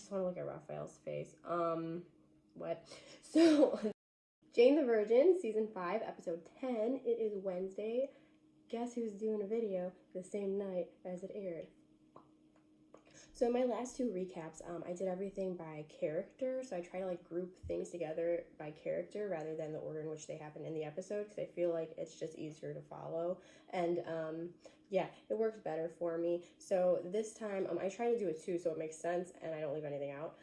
just want to look at Raphael's face. What? So, Jane the Virgin, season 5, episode 10. It is Wednesday. Guess who's doing a video the same night as it aired? So in my last two recaps, I did everything by character. So I try to like group things together by character rather than the order in which they happen in the episode, because I feel like it's just easier to follow. And yeah, it works better for me. So this time, I try to do it too, so it makes sense and I don't leave anything out.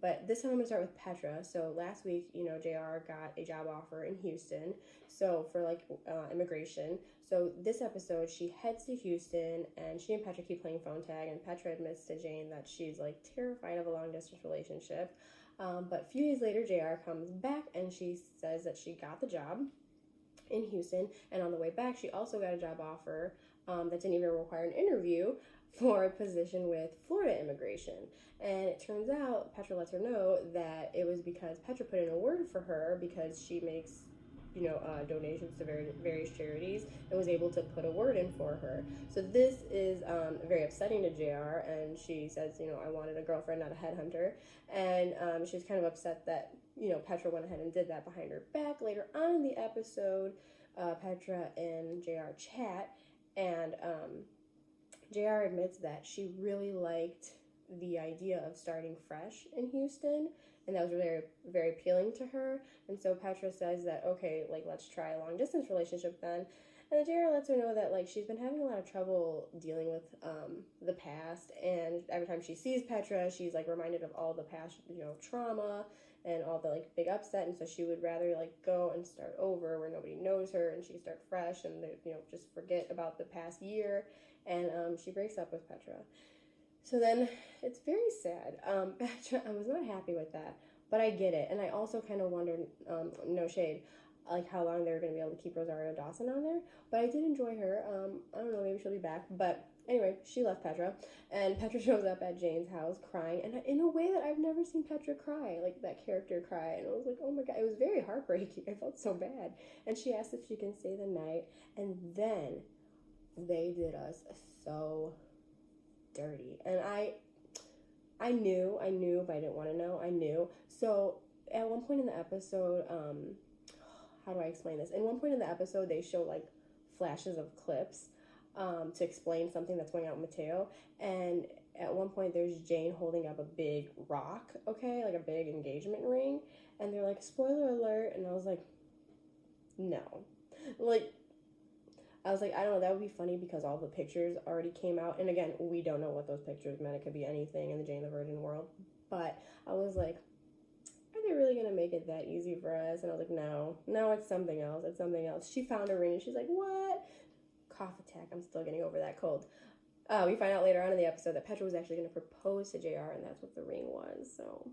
But this time I'm gonna start with Petra. So last week, you know, JR got a job offer in Houston. So for like immigration. So this episode, she heads to Houston and she and Petra keep playing phone tag, and Petra admits to Jane that she's like terrified of a long distance relationship. But a few days later, JR comes back and she says that she got the job in Houston, and on the way back, she also got a job offer that didn't even require an interview for a position with Florida Immigration. And it turns out Petra lets her know that it was because Petra put in a word for her because she makes, you know, donations to various charities and was able to put a word in for her. So this is very upsetting to JR, and she says, you know, I wanted a girlfriend, not a headhunter. And she's kind of upset that, you know, Petra went ahead and did that behind her back. Later on in the episode, Petra and JR chat, and JR admits that she really liked the idea of starting fresh in Houston, and that was very, very appealing to her. And so Petra says that, okay, like, let's try a long distance relationship then. And JR lets her know that, like, she's been having a lot of trouble dealing with the past, and every time she sees Petra, she's like reminded of all the past, you know, trauma and all the like big upset, and so she would rather like go and start over where nobody knows her, and she can start fresh and they, you know, just forget about the past year. And she breaks up with Petra. So then it's very sad. Petra, I was not happy with that, but I get it. And I also kind of wondered, no shade, like how long they were going to be able to keep Rosario Dawson on there. But I did enjoy her. I don't know, maybe she'll be back. But anyway, she left Petra, and Petra shows up at Jane's house crying, and in a way that I've never seen Petra cry, like that character cry. And I was like, oh my God, it was very heartbreaking. I felt so bad. And she asked if she can stay the night, and then they did us so dirty. And I knew, but I didn't want to know. I knew. So at one point in the episode, how do I explain this? In one point in the episode, they show like flashes of clips to explain something that's going on with Mateo. And at one point, there's Jane holding up a big rock, okay, like a big engagement ring. And they're like, spoiler alert. And I was like, no. Like, I was like, I don't know, that would be funny because all the pictures already came out. And again, we don't know what those pictures meant. It could be anything in the Jane the Virgin world. But I was like, are they really going to make it that easy for us? And I was like, no, it's something else. It's something else. She found a ring and she's like, what? Cough attack. I'm still getting over that cold. We find out later on in the episode that Petra was actually going to propose to JR, and that's what the ring was. So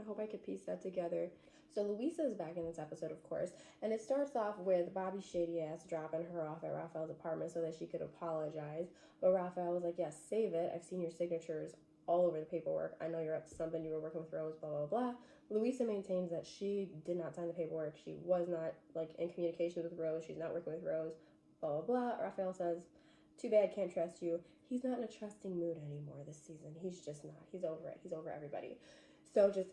I hope I could piece that together. So Louisa is back in this episode, of course, and it starts off with Bobby shady ass dropping her off at Raphael's apartment so that she could apologize. But Raphael was like, yes, save it. I've seen your signatures all over the paperwork. I know you're up to something. You were working with Rose, blah, blah, blah. Louisa maintains that she did not sign the paperwork. She was not, like, in communication with Rose. She's not working with Rose, blah, blah, blah. Raphael says, too bad, can't trust you. He's not in a trusting mood anymore this season. He's just not. He's over it. He's over everybody. So just...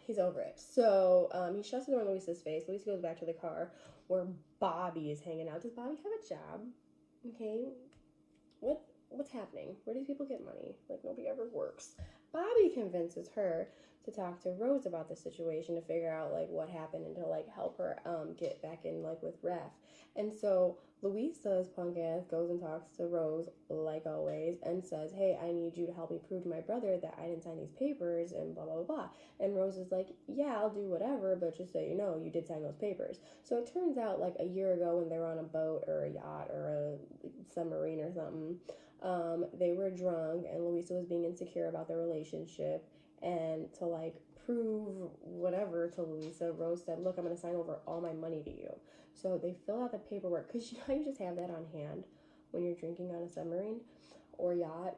he's over it. So he shuts the door in Louisa's face. Louisa goes back to the car where Bobby is hanging out. Does Bobby have a job? Okay. What's happening? Where do these people get money? Like, nobody ever works. Bobby convinces her to talk to Rose about the situation to figure out, like, what happened and to, like, help her get back in, like, with Ref. And so Louisa's punk ass goes and talks to Rose, like always, and says, hey, I need you to help me prove to my brother that I didn't sign these papers and blah, blah, blah. And Rose is like, yeah, I'll do whatever, but just so you know, you did sign those papers. So it turns out, like, a year ago when they were on a boat or a yacht or a submarine or something, they were drunk and Louisa was being insecure about their relationship, and to like prove whatever to Louisa, Rose said, look, I'm going to sign over all my money to you. So they fill out the paperwork, because you know you just have that on hand when you're drinking on a submarine or yacht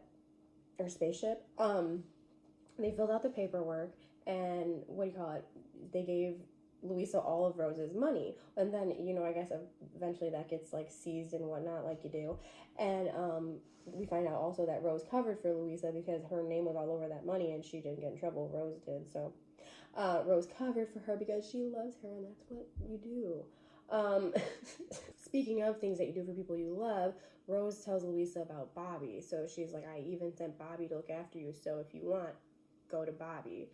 or spaceship. They filled out the paperwork, and what do you call it, they gave Louisa all of Rose's money. And then, you know, I guess eventually that gets like seized and whatnot, like you do. And we find out also that Rose covered for Louisa because her name was all over that money and she didn't get in trouble. Rose did. So Rose covered for her because she loves her, and that's what you do. Speaking of things that you do for people you love, Rose tells Louisa about Bobby. So she's like, I even sent Bobby to look after you. So if you want, go to Bobby.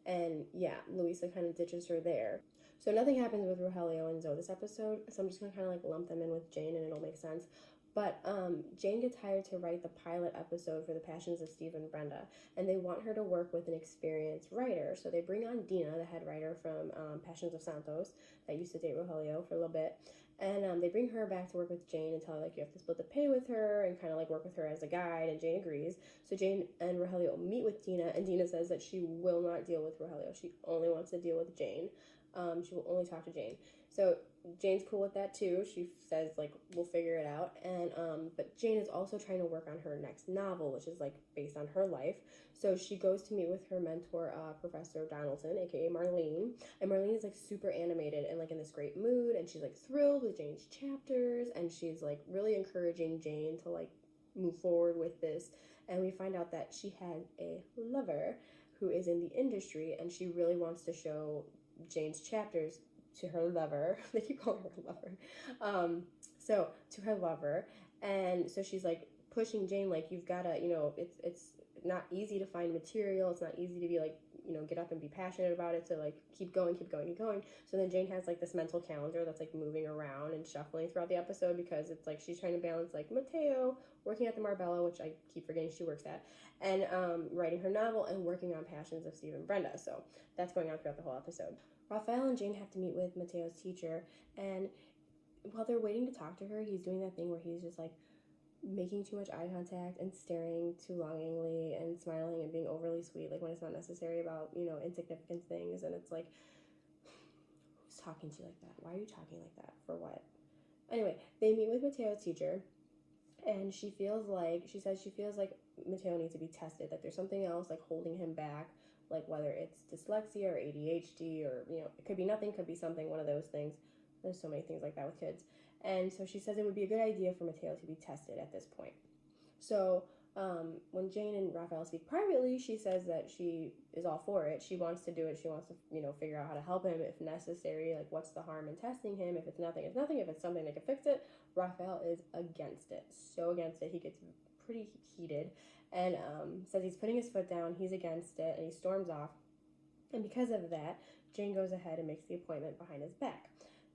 And yeah, Louisa kind of ditches her there. So nothing happens with Rogelio and Zoe this episode. So I'm just gonna kind of like lump them in with Jane, and it'll make sense. But Jane gets hired to write the pilot episode for The Passions of Steve and Brenda, and they want her to work with an experienced writer. So they bring on Dina, the head writer from Passions of Santos, that used to date Rogelio for a little bit. And they bring her back to work with Jane and tell her, like, you have to split the pay with her and kind of, like, work with her as a guide, and Jane agrees. So Jane and Rogelio meet with Dina, and Dina says that she will not deal with Rogelio. She only wants to deal with Jane. She will only talk to Jane. So Jane's cool with that too. She says like we'll figure it out. And but Jane is also trying to work on her next novel, which is like based on her life. So she goes to meet with her mentor, Professor Donaldson, aka Marlene. And Marlene is like super animated and like in this great mood, and she's like thrilled with Jane's chapters, and she's like really encouraging Jane to like move forward with this. And we find out that she has a lover who is in the industry, and she really wants to show Jane's chapters to her lover. They keep calling her lover. So to her lover, and so she's like pushing Jane, like you've gotta, you know, it's not easy to find material. It's not easy to be like, you know, get up and be passionate about it. So like keep going, keep going, keep going. So then Jane has like this mental calendar that's like moving around and shuffling throughout the episode because it's like she's trying to balance like Mateo working at the Marbella, which I keep forgetting she works at, and writing her novel and working on Passions of Steve and Brenda. So that's going on throughout the whole episode. Raphael and Jane have to meet with Mateo's teacher, and while they're waiting to talk to her, he's doing that thing where he's just like making too much eye contact and staring too longingly and smiling and being overly sweet, like when it's not necessary, about, you know, insignificant things. And it's like, who's talking to you like that? Why are you talking like that? For what? Anyway, they meet with Mateo's teacher, and she says she feels like Mateo needs to be tested, that there's something else like holding him back, like whether it's dyslexia or ADHD, or, you know, it could be nothing, could be something, one of those things. There's so many things like that with kids. And so she says it would be a good idea for Mateo to be tested at this point. So when Jane and Raphael speak privately, she says that she is all for it. She wants to do it. She wants to, you know, figure out how to help him if necessary. Like, what's the harm in testing him? If it's nothing, it's nothing. If it's something that can fix it, Raphael is against it. So against it. He gets pretty heated and says he's putting his foot down. He's against it, and he storms off. And because of that, Jane goes ahead and makes the appointment behind his back.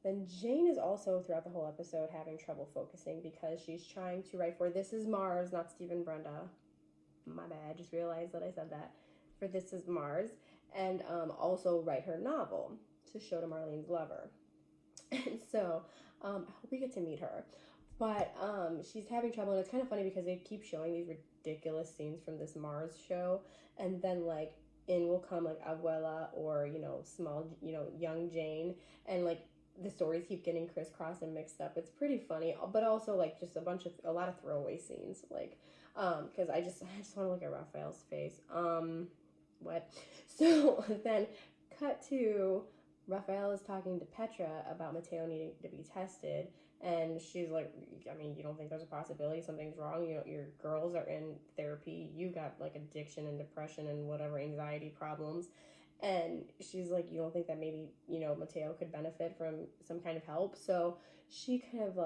Then Jane is also, throughout the whole episode, having trouble focusing because she's trying to write for This Is Mars, not Steve and Brenda. My bad, I just realized that I said that. For This Is Mars. And also write her novel to show to Marlene's lover. And so, I hope we get to meet her. But she's having trouble, and it's kind of funny because they keep showing these ridiculous scenes from this Mars show, and then, like, in will come, like, Abuela or, you know, small, you know, young Jane, and, like, the stories keep getting crisscrossed and mixed up. It's pretty funny, but also like just a lot of throwaway scenes, like because I just want to look at Raphael's face. What? So then cut to Raphael is talking to Petra about Mateo needing to be tested, and she's like, I mean, you don't think there's a possibility something's wrong? You know, your girls are in therapy, you got like addiction and depression and whatever anxiety problems. And she's like, you don't think that maybe, you know, Mateo could benefit from some kind of help? So she kind of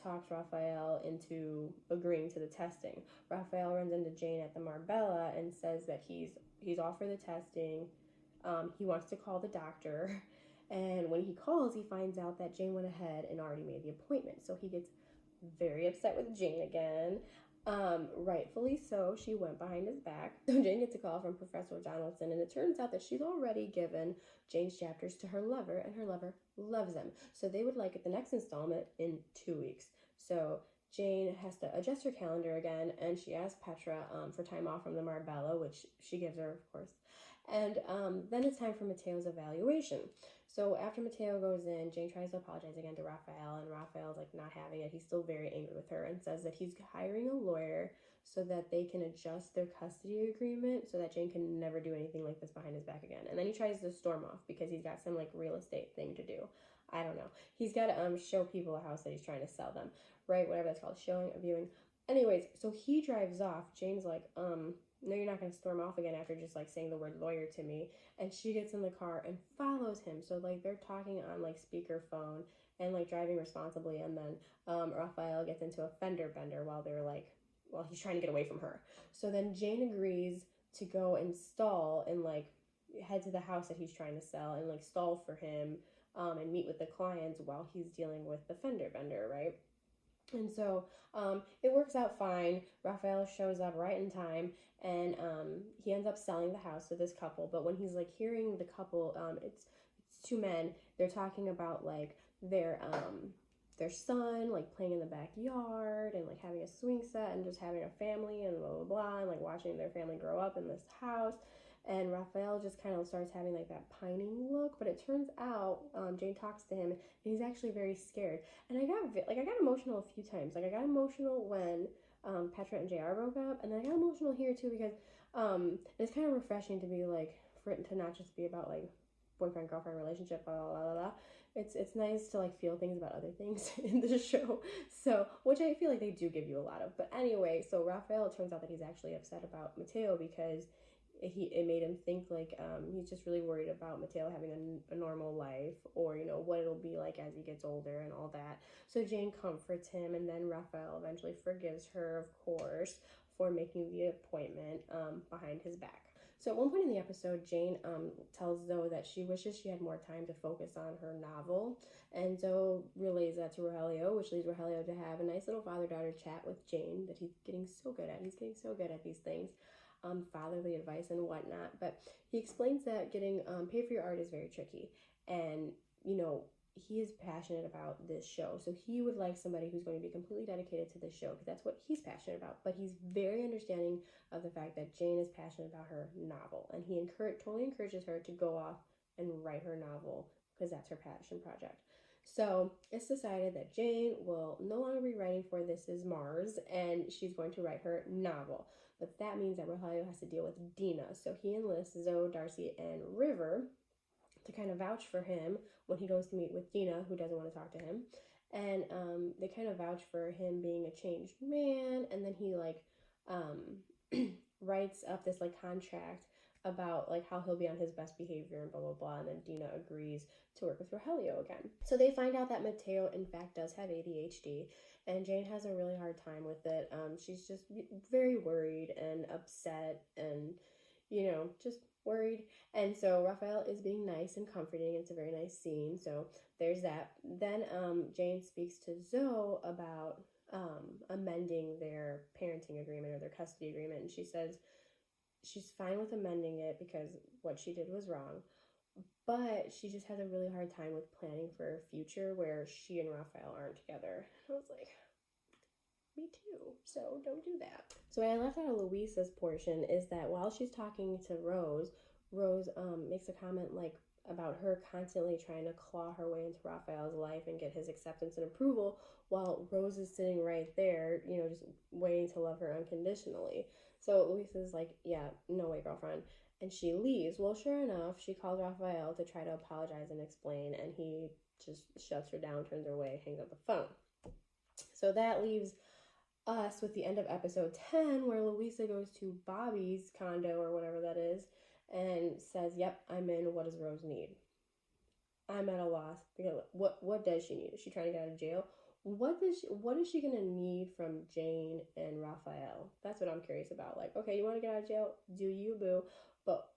talks Raphael into agreeing to the testing. Raphael runs into Jane at the Marbella and says that he's all for the testing. He wants to call the doctor. And when he calls, he finds out that Jane went ahead and already made the appointment. So he gets very upset with Jane again. Rightfully so. She went behind his back. So Jane gets a call from Professor Donaldson, and it turns out that she's already given Jane's chapters to her lover, and her lover loves them. So they would like it the next installment in 2 weeks. So Jane has to adjust her calendar again, and she asks Petra for time off from the Marbella, which she gives her, of course. And then it's time for Mateo's evaluation. So after Mateo goes in, Jane tries to apologize again to Rafael, and Rafael's like not having it. He's still very angry with her and says that he's hiring a lawyer so that they can adjust their custody agreement so that Jane can never do anything like this behind his back again. And then he tries to storm off because he's got some like real estate thing to do. I don't know. He's got to show people a house that he's trying to sell them, right? Whatever that's called, showing, a viewing. Anyways, so he drives off. Jane's like, no, you're not going to storm off again after just like saying the word lawyer to me. And she gets in the car and follows him. So like they're talking on like speakerphone and like driving responsibly. And then Rafael gets into a fender bender while he's trying to get away from her. So then Jane agrees to go and stall and like head to the house that he's trying to sell and like stall for him and meet with the clients while he's dealing with the fender bender, right? And so it works out fine. Rafael shows up right in time, and he ends up selling the house to this couple. But when he's like hearing the couple, it's two men. They're talking about like their son like playing in the backyard and like having a swing set and just having a family and blah blah blah and like watching their family grow up in this house. And Rafael just kind of starts having like that pining look, but it turns out Jane talks to him and he's actually very scared. And I got emotional a few times. Like I got emotional when Petra and JR broke up, and then I got emotional here too because it's kind of refreshing to be like for it to not just be about like boyfriend girlfriend relationship blah blah blah blah. It's nice to like feel things about other things in the show, so which I feel like they do give you a lot of. But anyway, so Rafael, it turns out that he's actually upset about Mateo because it made him think like he's just really worried about Mateo having a normal life, or you know what it'll be like as he gets older and all that. So Jane comforts him, and then Rafael eventually forgives her, of course, for making the appointment behind his back. So at one point in the episode, Jane tells Zoe that she wishes she had more time to focus on her novel, and Zoe relays that to Rogelio, which leads Rogelio to have a nice little father-daughter chat with Jane that he's getting so good at. He's getting so good at these things. Fatherly advice and whatnot, but he explains that getting paid for your art is very tricky, and you know he is passionate about this show, so he would like somebody who's going to be completely dedicated to this show because that's what he's passionate about. But he's very understanding of the fact that Jane is passionate about her novel, and he totally encourages her to go off and write her novel because that's her passion project. So it's decided that Jane will no longer be writing for This Is Mars, and she's going to write her novel. But that means that Rogelio has to deal with Dina. So he enlists Zoe, Darcy, and River to kind of vouch for him when he goes to meet with Dina, who doesn't want to talk to him. And they kind of vouch for him being a changed man. And then he like writes up this like contract about like how he'll be on his best behavior and blah blah blah, and then Dina agrees to work with Rogelio again. So they find out that Mateo in fact does have ADHD, and Jane has a really hard time with it. She's just very worried and upset and you know just worried, and so Rafael is being nice and comforting. It's a very nice scene, so there's that. Then Jane speaks to Zoe about amending their parenting agreement or their custody agreement, and she says she's fine with amending it because what she did was wrong, but she just has a really hard time with planning for a future where she and Rafael aren't together. I was like, me too, so don't do that. So what I left out of Luisa's portion is that while she's talking to Rose makes a comment like about her constantly trying to claw her way into Rafael's life and get his acceptance and approval, while Rose is sitting right there, you know, just waiting to love her unconditionally. So Luisa's like, yeah, no way, girlfriend. And she leaves. Well, sure enough, she calls Rafael to try to apologize and explain, and he just shuts her down, turns her away, hangs up the phone. So that leaves us with the end of episode 10, where Luisa goes to Bobby's condo or whatever that is and says, yep, I'm in. What does Rose need? I'm at a loss because what does she need? Is she trying to get out of jail? What is she gonna need from Jane and Rafael? That's what I'm curious about. Like, okay, you want to get out of jail? Do you, boo? But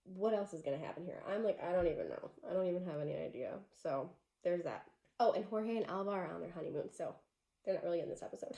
what else is gonna happen here? I'm like, I don't even know. I don't even have any idea. So there's that. Oh, and Jorge and Alba are on their honeymoon, so they're not really in this episode.